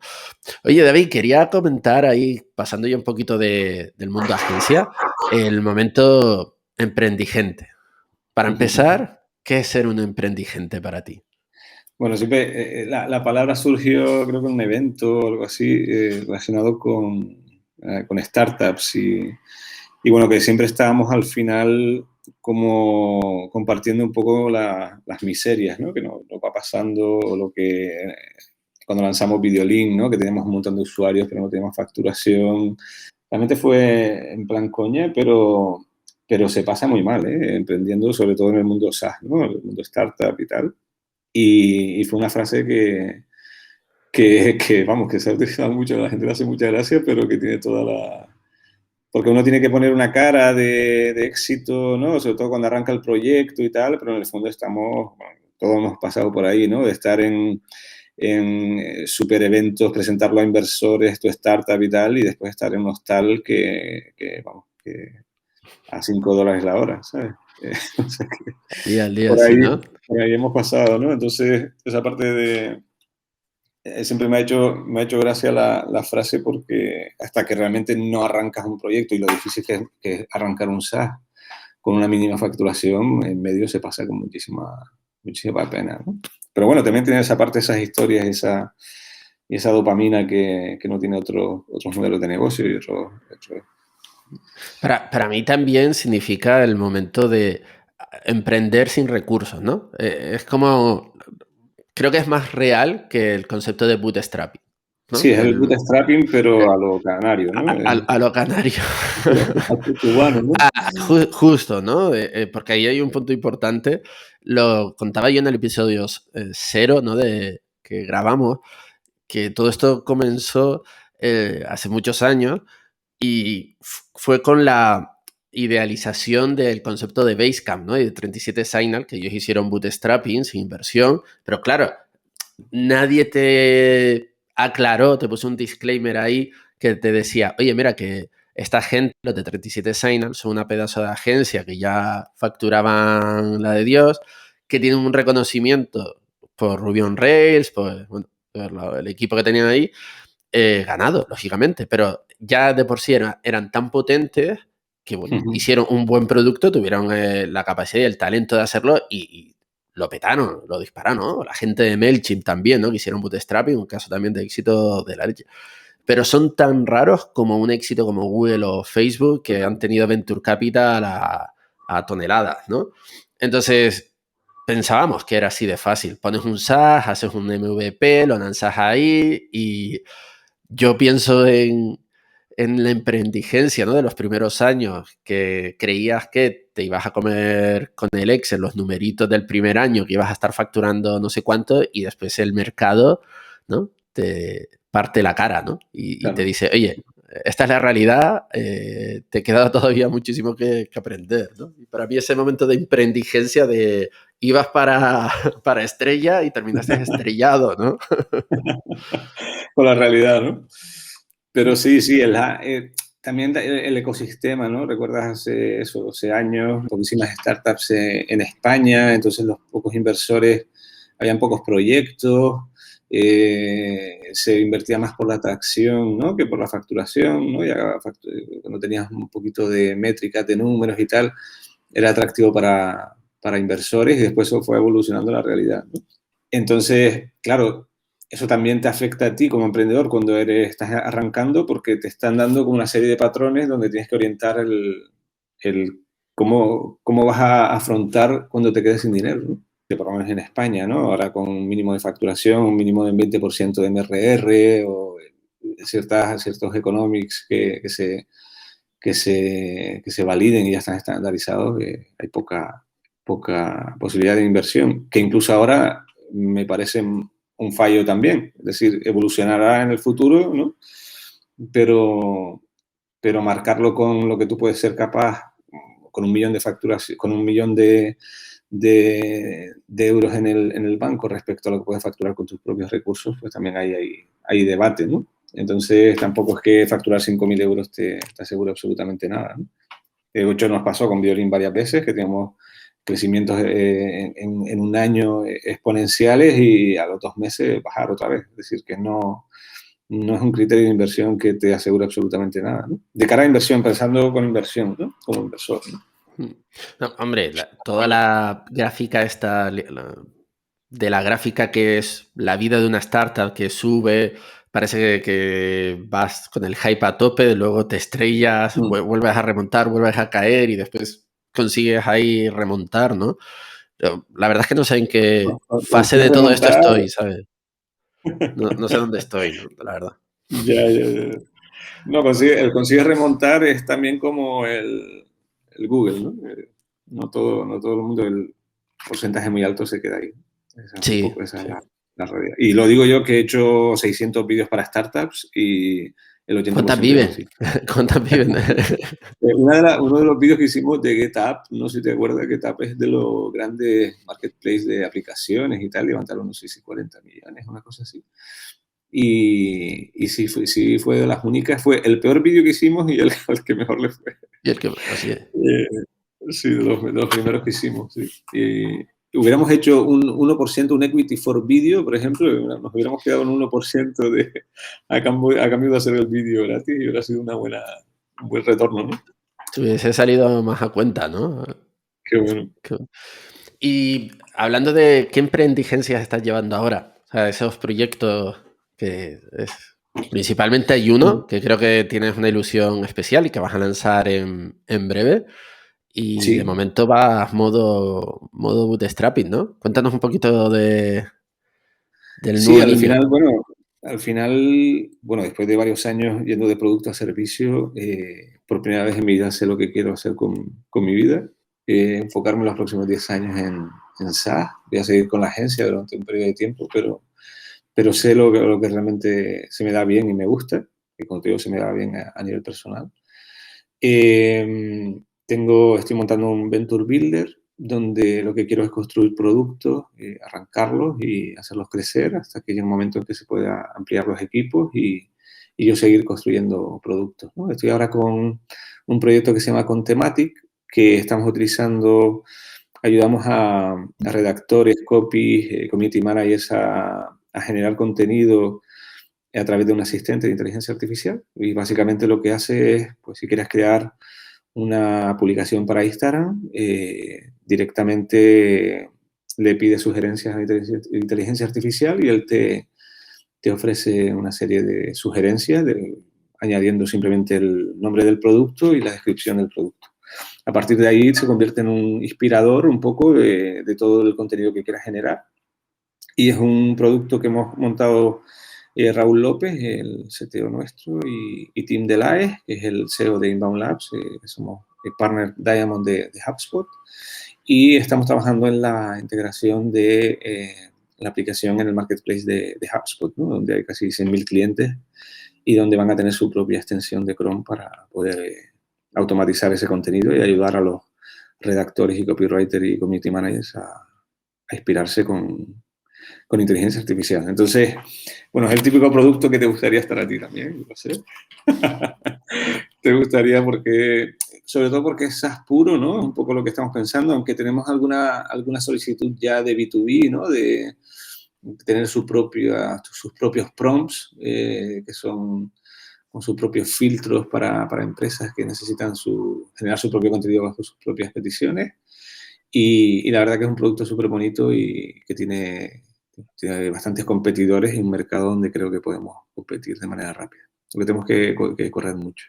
Oye, David, quería comentar ahí, pasando ya un poquito del mundo agencia, el momento emprendigente. Para empezar, ¿qué es ser un emprendigente para ti? Bueno, siempre la palabra surgió, creo que en un evento o algo así, relacionado con startups y bueno, que siempre estábamos al final como compartiendo un poco las miserias, ¿no? Que nos va pasando, o lo que cuando lanzamos Videolink, ¿no? Que teníamos un montón de usuarios, pero no teníamos facturación. Realmente fue en plan coña, pero se pasa muy mal, ¿eh? Emprendiendo, sobre todo en el mundo SaaS, ¿no? El mundo startup y tal. Y fue una frase vamos, que se ha utilizado mucho, la gente le hace mucha gracia, pero que tiene toda la... Porque uno tiene que poner una cara de éxito, ¿no? Sobre todo cuando arranca el proyecto y tal, pero en el fondo estamos, bueno, todos hemos pasado por ahí, ¿no? De estar en super eventos, presentarlo a inversores, tu startup y tal, y después estar en un hostal vamos, que a $5 la hora, ¿sabes? O sea Al día, por sí, ahí, ¿no? por ahí hemos pasado, ¿no? Entonces, esa parte de... siempre me ha hecho gracia la frase porque hasta que realmente no arrancas un proyecto y lo difícil que es arrancar un SaaS con una mínima facturación, en medio se pasa con muchísima pena, ¿no? Pero bueno, también tiene esa parte, esas historias, y esa dopamina que no tiene otros modelos de negocio y otro... Para mí también significa el momento de emprender sin recursos, ¿no? Es como, creo que es más real que el concepto de bootstrapping. ¿no? Sí, es el bootstrapping, pero a lo canario, ¿no? A lo canario. Al cubano, ¿no? Justo, ¿no? Porque ahí hay un punto importante. Lo contaba yo en el episodio 0, ¿no? De que grabamos, que todo esto comenzó hace muchos años y fue con la idealización del concepto de Basecamp, ¿no? Y de 37 Signal, que ellos hicieron bootstrapping sin inversión, pero claro, nadie te aclaró, te puso un disclaimer ahí que te decía, oye, mira que esta gente, los de 37 Signal, son una pedazo de agencia que ya facturaban la de Dios, que tienen un reconocimiento por Ruby on Rails, bueno, por el equipo que tenían ahí, ganado, lógicamente, pero ya de por sí eran tan potentes que, bueno, Ujú. hicieron un buen producto, tuvieron la capacidad y el talento de hacerlo y lo petaron, lo dispararon, ¿no? La gente de MailChimp también, ¿no? Que hicieron bootstrapping, un caso también de éxito de la leche. Pero son tan raros como un éxito como Google o Facebook, que han tenido Venture Capital a toneladas, ¿no? Entonces, pensábamos que era así de fácil. Pones un SaaS, haces un MVP, lo lanzas ahí y yo pienso en la emprendigencia, ¿no? De los primeros años, que creías que te ibas a comer con el Excel los numeritos del primer año, que ibas a estar facturando no sé cuánto, y después el mercado, ¿no? Te parte la cara, ¿no? Y te Claro. dice, oye, esta es la realidad, te queda todavía muchísimo que aprender, ¿no? Y para mí ese momento de emprendigencia de ibas para estrella y terminaste estrellado, ¿no? Con la realidad, ¿no? Pero sí, sí, también el ecosistema, ¿no? Recuerdas hace eso, 12 años, poquísimas startups en España, entonces los pocos inversores, habían pocos proyectos, se invertía más por la atracción, ¿no? Que por la facturación, ¿no? Cuando tenías un poquito de métricas, de números y tal, era atractivo para inversores y después eso fue evolucionando la realidad, ¿no? Entonces, claro, eso también te afecta a ti como emprendedor cuando estás arrancando porque te están dando como una serie de patrones donde tienes que orientar el cómo vas a afrontar cuando te quedes sin dinero, ¿no? Que por lo menos en España, ¿no? Ahora con un mínimo de facturación, un mínimo del 20% de MRR o ciertos economics que se validen y ya están estandarizados, hay poca posibilidad de inversión, que incluso ahora me parece un fallo también. Es decir, evolucionará en el futuro, ¿no? Pero, pero marcarlo con lo que tú puedes ser capaz, con 1 millón de facturación, con 1 millón de euros en el banco respecto a lo que puedes facturar con tus propios recursos, pues también hay debate, ¿no? Entonces, tampoco es que facturar 5.000 euros te asegure absolutamente nada, ¿no? De hecho, nos pasó con Violín varias veces, que teníamos crecimientos en un año exponenciales y a los 2 meses bajar otra vez. Es decir, que no es un criterio de inversión que te asegure absolutamente nada, ¿no? De cara a inversión, pensando con inversión, ¿no? Como inversor, ¿no? No, hombre, toda la gráfica esta, de la gráfica que es la vida de una startup que sube, parece que vas con el hype a tope, luego te estrellas, Mm. vuelves a remontar, vuelves a caer y después consigues ahí remontar, ¿no? Pero la verdad es que no sé en qué fase Consigues de todo esto remontar. estoy, ¿sabes? No sé dónde estoy, ¿no? La verdad. Ya, ya, ya. No, consigue remontar es también como el Google, ¿no? No todo el mundo, el porcentaje muy alto se queda ahí. Un Sí, poco esa es sí. la realidad. Y lo digo yo que he hecho 600 vídeos para startups y el ¿Cuántas 80% llevan viven? así. ¿Cuántas viven? Uno de los vídeos que hicimos de GetUp, no sé si te acuerdas, GetUp es de los grandes marketplaces de aplicaciones y tal, levantaron, no sé si 40 millones, una cosa así. Y sí fue de las únicas, fue el peor vídeo que hicimos y el que mejor le fue. Y el que, así es. Eh, sí, de los primeros que hicimos, sí. Y hubiéramos hecho un 1%, un equity for video, por ejemplo, nos hubiéramos quedado en un 1% a cambio de hacer el vídeo gratis y hubiera sido un buen retorno, ¿no? Si hubiese salido más a cuenta, ¿no? Qué bueno. Y hablando de qué emprendigencias estás llevando ahora, o sea, esos proyectos que principalmente hay uno que creo que tienes una ilusión especial y que vas a lanzar en breve. Y de Sí, momento vas modo bootstrapping, ¿no? Cuéntanos un poquito del sí, nuevo al niño. final, bueno, al final, bueno, después de varios años yendo de producto a servicio, por primera vez en mi vida sé lo que quiero hacer con mi vida. Enfocarme los próximos 10 años en SaaS. Voy a seguir con la agencia durante un periodo de tiempo, pero sé lo que realmente se me da bien y me gusta, y como te digo, se me da bien a nivel personal. Estoy montando un Venture Builder donde lo que quiero es construir productos, arrancarlos y hacerlos crecer hasta que llegue un momento en que se pueda ampliar los equipos y yo seguir construyendo productos, ¿no? Estoy ahora con un proyecto que se llama Contematic, que estamos utilizando, ayudamos a redactores, copies, community managers a generar contenido a través de un asistente de inteligencia artificial. Y básicamente lo que hace es, pues si quieres crear una publicación para Instagram, directamente le pide sugerencias a inteligencia artificial y él te ofrece una serie de sugerencias, añadiendo simplemente el nombre del producto y la descripción del producto. A partir de ahí se convierte en un inspirador un poco de todo el contenido que quieras generar. Y es un producto que hemos montado Raúl López, el CTO nuestro, y Tim Delaes, que es el CEO de Inbound Labs, que somos el partner Diamond de HubSpot. Y estamos trabajando en la integración de la aplicación en el marketplace de HubSpot, ¿no? Donde hay casi 100.000 clientes y donde van a tener su propia extensión de Chrome para poder automatizar ese contenido y ayudar a los redactores y copywriters y community managers a inspirarse con inteligencia artificial. Entonces, bueno, es el típico producto que te gustaría estar a ti también, no sé. Te gustaría porque, sobre todo porque es SaaS puro, ¿no? Es un poco lo que estamos pensando, aunque tenemos alguna solicitud ya de B2B, ¿no? De tener sus propios prompts, que son con sus propios filtros para empresas que necesitan generar su propio contenido bajo sus propias peticiones. Y la verdad que es un producto súper bonito y que tiene bastantes competidores y un mercado donde creo que podemos competir de manera rápida. Lo que tenemos que correr mucho.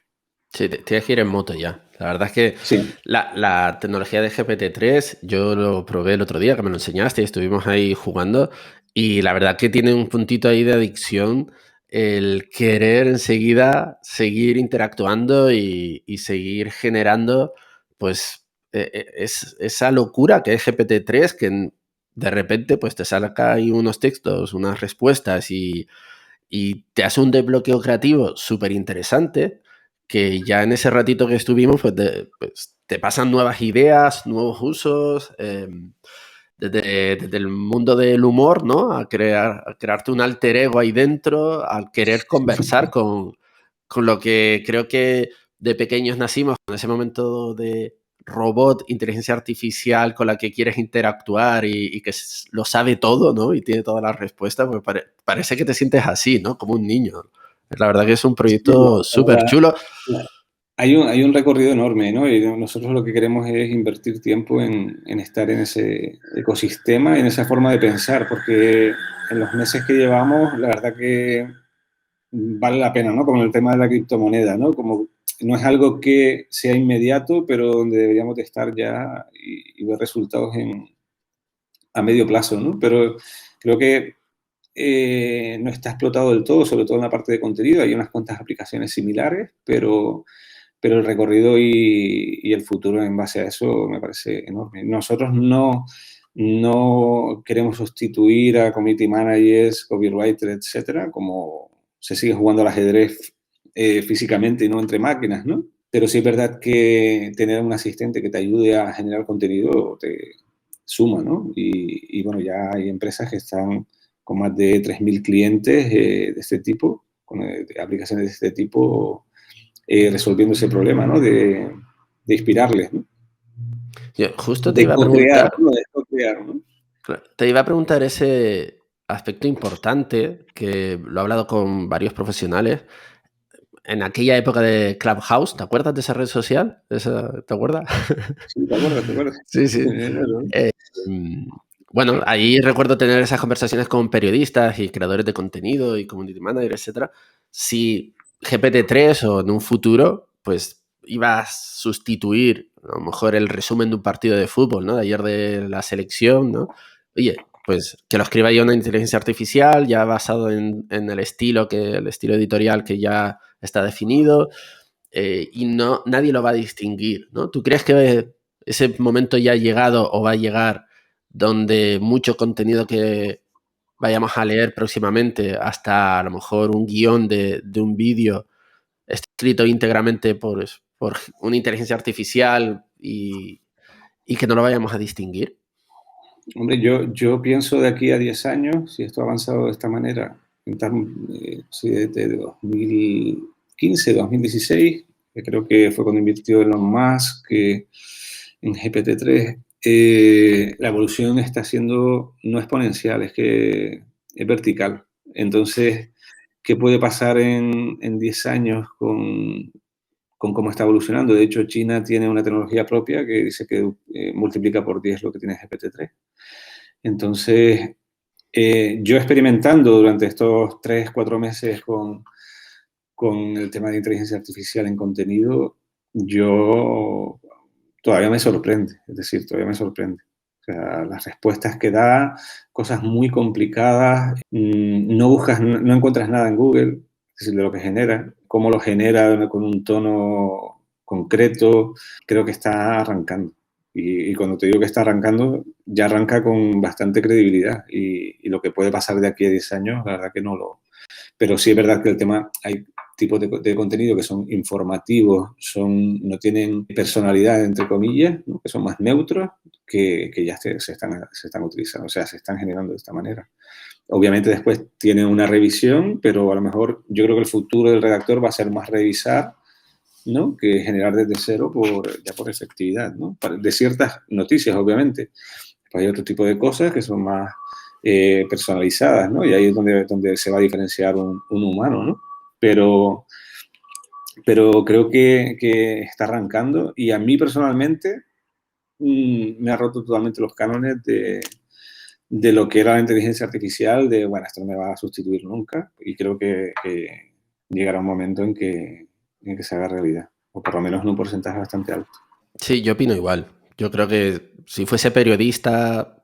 Sí, tienes que ir en moto ya. La verdad es que Sí, la tecnología de GPT-3, yo lo probé el otro día, que me lo enseñaste y estuvimos ahí jugando, y la verdad que tiene un puntito ahí de adicción el querer enseguida seguir interactuando y seguir generando, pues, esa locura que es GPT-3, que de repente pues te saca ahí unos textos, unas respuestas y te hace un desbloqueo creativo súper interesante, que ya en ese ratito que estuvimos, pues te pasan nuevas ideas, nuevos usos, desde el mundo del humor, ¿no? A crearte un alter ego ahí dentro, al querer conversar con lo que creo que de pequeños nacimos, con ese momento de robot, inteligencia artificial con la que quieres interactuar y que lo sabe todo, ¿no? Y tiene todas las respuestas, pues parece que te sientes así, ¿no? Como un niño. La verdad que es un sí, proyecto súper chulo. hay un recorrido enorme, ¿no? Y nosotros lo que queremos es invertir tiempo en estar en ese ecosistema, en esa forma de pensar, porque en los meses que llevamos, la verdad que vale la pena, ¿no? Como el tema de la criptomoneda, ¿no? Como no es algo que sea inmediato, pero donde deberíamos de estar ya y ver resultados a medio plazo, ¿no? Pero creo que no está explotado del todo, sobre todo en la parte de contenido. Hay unas cuantas aplicaciones similares, pero el recorrido y el futuro en base a eso me parece enorme. Nosotros no queremos sustituir a community managers, copywriters, etcétera, como se sigue jugando al ajedrez físicamente y no entre máquinas, ¿no? Pero sí es verdad que tener un asistente que te ayude a generar contenido te suma, ¿no? Y bueno, ya hay empresas que están con más de 3.000 clientes de este tipo, con aplicaciones de este tipo, resolviendo ese problema, ¿no? De inspirarles, ¿no? Yo justo te De iba a co-crear, preguntar, ¿no? De co-crear, ¿no? claro, te iba a preguntar ese aspecto importante que lo he hablado con varios profesionales. En aquella época de Clubhouse, ¿te acuerdas de esa red social? ¿Te acuerdas? Sí, ¿te acuerdas? ¿Te acuerdas? Sí, sí. Eh, mm, bueno, ahí recuerdo tener esas conversaciones con periodistas y creadores de contenido y community managers, etcétera. Si GPT-3 o en un futuro, pues iba a sustituir a lo mejor el resumen de un partido de fútbol, ¿no? De ayer de la selección, ¿no? Oye, pues que lo escriba ya una inteligencia artificial, ya basado en el estilo editorial que ya está definido, y nadie lo va a distinguir, ¿no? ¿Tú crees que ese momento ya ha llegado o va a llegar donde mucho contenido que vayamos a leer próximamente, hasta a lo mejor un guión de un vídeo escrito íntegramente por una inteligencia artificial y que no lo vayamos a distinguir? Hombre, yo pienso de aquí a 10 años, si esto ha avanzado de esta manera, sí, desde 2015, 2016, que creo que fue cuando invirtió Elon Musk que en GPT-3, la evolución está siendo no exponencial, es que es vertical. Entonces, ¿qué puede pasar en 10 años con cómo está evolucionando? De hecho, China tiene una tecnología propia que dice que multiplica por 10 lo que tiene GPT-3. Entonces, yo experimentando durante estos 3, 4 meses con el tema de inteligencia artificial en contenido, yo todavía me sorprende, es decir, todavía me sorprende. O sea, las respuestas que da, cosas muy complicadas, no buscas, no encuentras nada en Google, es decir, de lo que genera, cómo lo genera con un tono concreto, creo que está arrancando. Y cuando te digo que está arrancando, ya arranca con bastante credibilidad. Y lo que puede pasar de aquí a 10 años, la verdad que no lo... Pero sí es verdad que el tema, hay tipos de contenido que son informativos, no tienen personalidad, entre comillas, ¿no? Que son más neutros, que ya se están utilizando, o sea, se están generando de esta manera. Obviamente después tienen una revisión, pero a lo mejor yo creo que el futuro del redactor va a ser más revisar, ¿no? Que generar desde cero ya por efectividad, ¿no? De ciertas noticias, obviamente. Pues hay otro tipo de cosas que son más personalizadas, ¿no? Y ahí es donde se va a diferenciar un humano, ¿no? Pero creo que está arrancando y a mí personalmente me ha roto totalmente los cánones de lo que era la inteligencia artificial, de, bueno, esto no me va a sustituir nunca, y creo que llegará un momento en que se haga realidad, o por lo menos en un porcentaje bastante alto. Sí, yo opino igual. Yo creo que si fuese periodista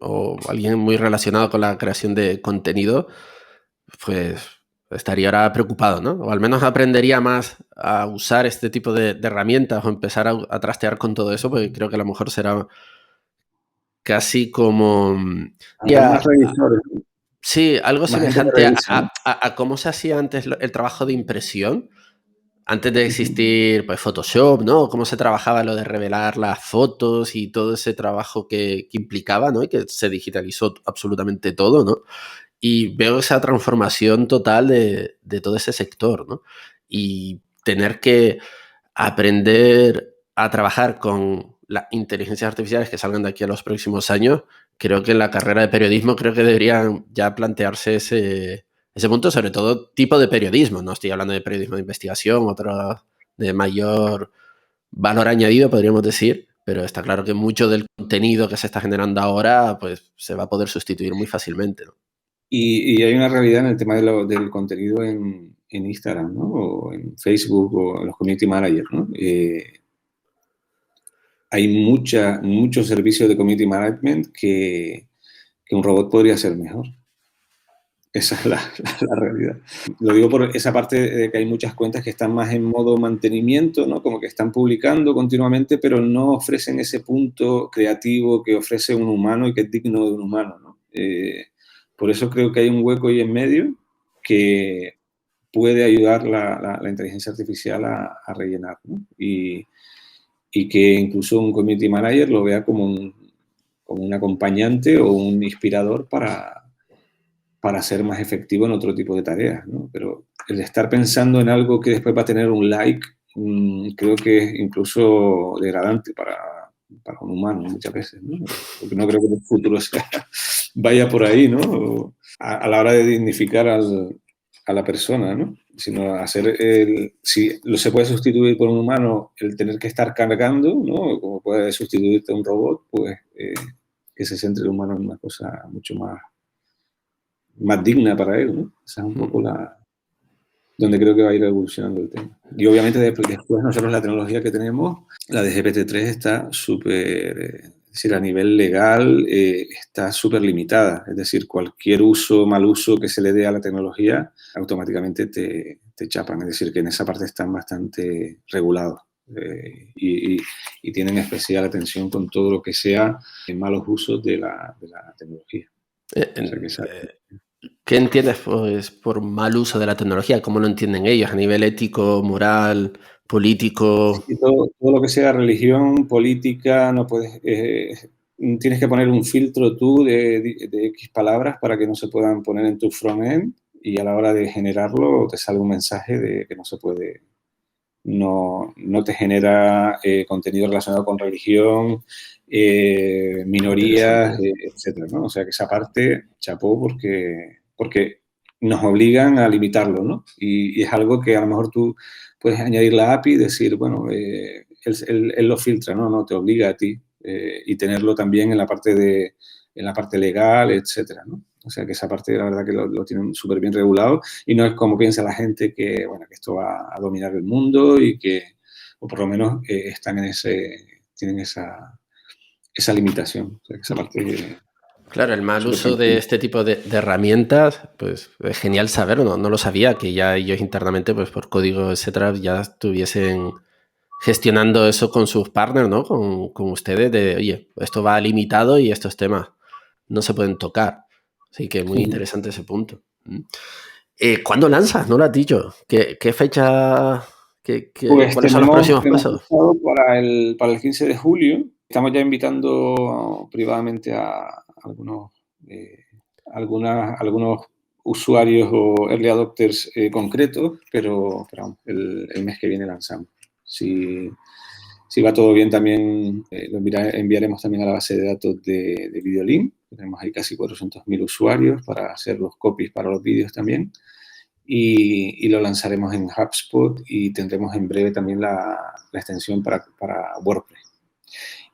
o alguien muy relacionado con la creación de contenido, pues estaría ahora preocupado, ¿no? O al menos aprendería más a usar este tipo de herramientas o empezar a trastear con todo eso, porque creo que a lo mejor será casi como... Habrá ya, más revisores, sí, algo más gente que semejante revise, ¿no? a cómo se hacía antes el trabajo de impresión, antes de existir pues, Photoshop, ¿no? Cómo se trabajaba lo de revelar las fotos y todo ese trabajo que implicaba, ¿no? Y que se digitalizó absolutamente todo, ¿no? Y veo esa transformación total de todo ese sector, ¿no? Y tener que aprender a trabajar con las inteligencias artificiales que salgan de aquí a los próximos años, creo que en la carrera de periodismo creo que deberían ya plantearse ese punto, sobre todo tipo de periodismo. No estoy hablando de periodismo de investigación, otro de mayor valor añadido, podríamos decir, pero está claro que mucho del contenido que se está generando ahora pues se va a poder sustituir muy fácilmente, ¿no? Y hay una realidad en el tema del contenido en Instagram, ¿no? O en Facebook o en los community managers, ¿no? Hay muchos servicios de community management que un robot podría hacer mejor. Esa es la realidad. Lo digo por esa parte de que hay muchas cuentas que están más en modo mantenimiento, ¿no? Como que están publicando continuamente, pero no ofrecen ese punto creativo que ofrece un humano y que es digno de un humano, ¿no? Por eso creo que hay un hueco ahí en medio que puede ayudar la inteligencia artificial a rellenar, ¿no? Y que incluso un community manager lo vea como un acompañante o un inspirador para ser más efectivo en otro tipo de tareas, ¿no? Pero el estar pensando en algo que después va a tener un like, creo que es incluso degradante para un humano muchas veces, ¿no? Porque no creo que el futuro vaya por ahí, ¿no? A la hora de dignificar a la persona, ¿no? Sino si se puede sustituir por un humano, el tener que estar cargando, ¿no? Como puede sustituirte a un robot, pues que se centre el humano en una cosa mucho más digna para él, ¿no? Esa es un poco donde creo que va a ir evolucionando el tema. Y obviamente después nosotros la tecnología que tenemos, la de GPT-3 está súper Es decir, a nivel legal está súper limitada. Es decir, cualquier uso, mal uso que se le dé a la tecnología, automáticamente te chapan. Es decir, que en esa parte están bastante regulados y tienen especial atención con todo lo que sea malos usos de la tecnología. O sea, ¿Qué entiendes pues, por mal uso de la tecnología? ¿Cómo lo entienden ellos a nivel ético, moral, político? Sí, todo lo que sea religión, política, no puedes, tienes que poner un filtro tú de X palabras para que no se puedan poner en tu frontend y a la hora de generarlo te sale un mensaje de que no se puede, no te genera contenido relacionado con religión, minorías, Interesante. etcétera, ¿no? O sea que esa parte, chapó, porque nos obligan a limitarlo, ¿no? Y es algo que a lo mejor tú puedes añadir la API y decir, bueno, él lo filtra, ¿no? No te obliga a ti y tenerlo también en la parte legal, etcétera, ¿no? O sea que esa parte, la verdad, que lo tienen súper bien regulado y no es como piensa la gente que, bueno, que esto va a dominar el mundo y que, o por lo menos, tienen esa limitación. O sea que esa parte Claro, el mal súper uso de tranquila. este tipo de herramientas, pues es genial saberlo, no lo sabía, que ya ellos internamente, pues por código, etcétera, ya estuviesen gestionando eso con sus partners, ¿no? Con ustedes de, oye, esto va limitado y estos temas no se pueden tocar. Así que muy interesante ese punto. ¿Cuándo lanzas? No lo has dicho. ¿Qué fecha? Pues ¿Cuáles son los próximos tenemos pasos? pensado para el 15 de julio. Estamos ya invitando privadamente a eh, algunos usuarios o early adopters concretos, pero vamos, el mes que viene lanzamos. Si va todo bien, también lo enviaremos también a la base de datos de Videolink. Tenemos ahí casi 400.000 usuarios para hacer los copies para los vídeos también. Y lo lanzaremos en HubSpot y tendremos en breve también la extensión para WordPress.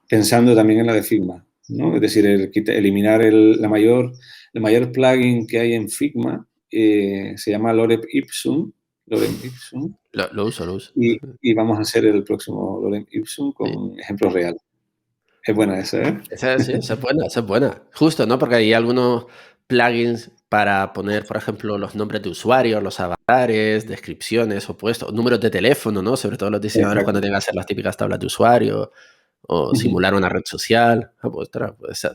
Pensando también en la de Figma, ¿no? Es decir, eliminar el mayor plugin que hay en Figma, se llama Lorem Ipsum. Lo uso. Y vamos a hacer el próximo Lorem Ipsum Sí. con ejemplos reales. Es buena esa, ¿eh? Esa es buena, esa es buena. Justo, ¿no? Porque hay algunos plugins para poner, por ejemplo, los nombres de usuarios, los avatares, descripciones o puestos, números de teléfono, ¿no? Sobre todo los diseñadores cuando Exacto. tengan que hacer las típicas tablas de usuario o simular una red social. Pues,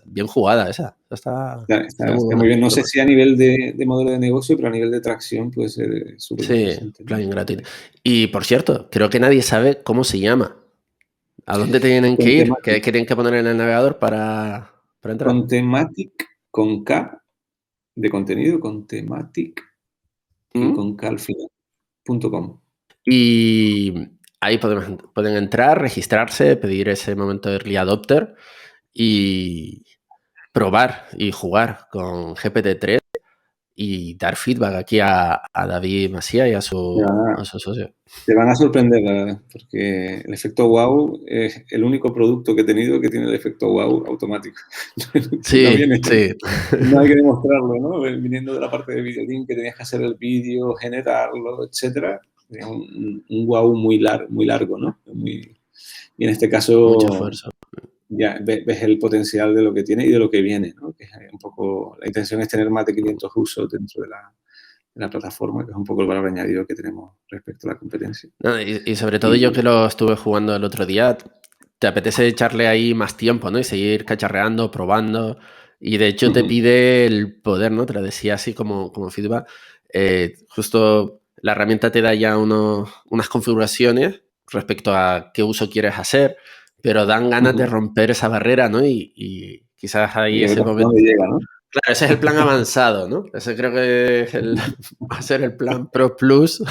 bien jugada esa. Está muy Está buena. muy bien. No sé si a nivel de modelo de negocio, pero a nivel de tracción puede ser súper Sí, interesante, ¿no? plugin gratuito. Y por cierto, creo que nadie sabe cómo se llama. ¿A dónde tienen que Con ir? ¿Qué Thematic. tienen que poner en el navegador para entrar? Con Thematic, con K de contenido, con Thematic y ¿Mm? con K al final.com. Y ahí pueden entrar, registrarse, pedir ese momento de early adopter y probar y jugar con GPT-3 y dar feedback aquí a David Macía y a su socio. Te van a sorprender, la verdad, porque el efecto wow es el único producto que he tenido que tiene el efecto wow automático. Que no Sí, viene, sí. no hay que demostrarlo, ¿no? Viniendo de la parte de Videolink, que tenías que hacer el vídeo, generarlo, etcétera. Tenía un wow muy largo, ¿no? Y en este Mucho caso esfuerzo. ya ves el potencial de lo que tiene y de lo que viene, ¿no? Que es un poco, la intención es tener más de 500 usos dentro de la plataforma, que es un poco el valor añadido que tenemos respecto a la competencia. No, y sobre todo yo Y, que lo estuve jugando el otro día, te apetece echarle ahí más tiempo, ¿no? Y seguir cacharreando, probando. Y de hecho te pide el poder, ¿no? Te lo decía así como feedback. Justo la herramienta te da ya unas configuraciones respecto a qué uso quieres hacer, pero dan ganas de romper esa barrera, ¿no? Y quizás ahí y a es ver el hasta momento. dónde llega, ¿no? Claro, ese es el plan avanzado, ¿no? Ese creo que es va a ser el plan Pro Plus,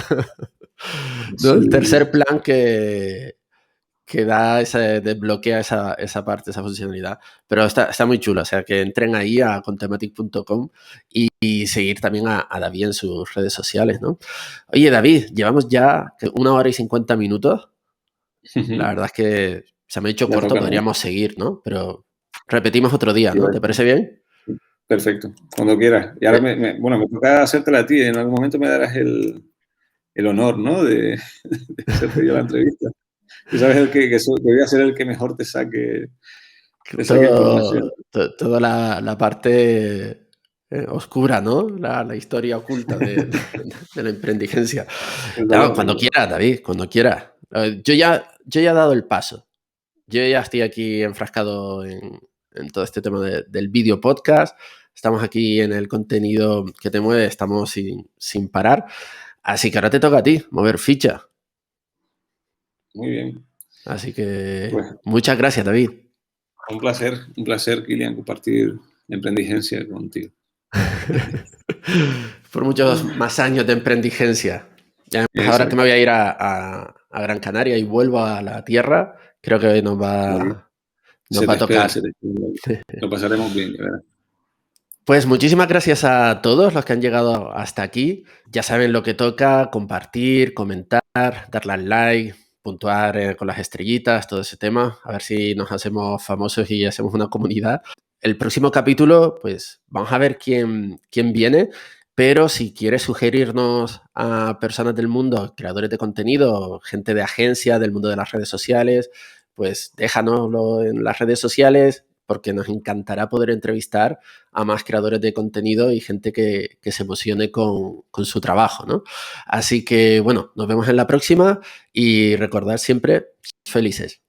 ¿no? El Sí, tercer plan que desbloquea esa parte, esa funcionalidad. Pero está muy chulo, o sea, que entren ahí a conthematic.com y seguir también a David en sus redes sociales, ¿no? Oye, David, llevamos ya 1 hora y 50 minutos. La verdad es que se me ha hecho ya corto, toca, ¿no? podríamos seguir, ¿no? Pero repetimos otro día, Sí, ¿no? ¿Te parece bien? perfecto, cuando quieras. Y ahora, Eh, bueno, me toca hacértela a ti. En algún momento me darás el honor, ¿no? De hacerte yo la entrevista. Tú sabes que voy a ser el que mejor te saque esa información. Toda la parte oscura, ¿no? La historia oculta de la emprendigencia. Claro, cuando Exactamente. quieras, David, cuando quieras. Yo ya he dado el paso. Yo ya estoy aquí enfrascado en todo este tema del vídeo podcast. Estamos aquí en el contenido que te mueve, estamos sin parar. Así que ahora te toca a ti mover ficha. Muy bien. Así que Pues muchas gracias, David. un placer, Kilian, compartir emprendigencia contigo. Por muchos más años de emprendigencia. Y además, ahora que me Exacto. voy a ir a Gran Canaria y vuelvo a la tierra, creo que nos Ahí va, nos se va te a espera, tocar. se te espera. Lo pasaremos bien, de verdad. Pues muchísimas gracias a todos los que han llegado hasta aquí. Ya saben lo que toca: compartir, comentar, darle al like, puntuar con las estrellitas, todo ese tema. A ver si nos hacemos famosos y hacemos una comunidad. El próximo capítulo, pues vamos a ver quién viene, pero si quieres sugerirnos a personas del mundo, creadores de contenido, gente de agencia, del mundo de las redes sociales, pues déjanoslo en las redes sociales, porque nos encantará poder entrevistar a más creadores de contenido y gente que se emocione con su trabajo, ¿no? Así que, bueno, nos vemos en la próxima y recordad siempre, felices.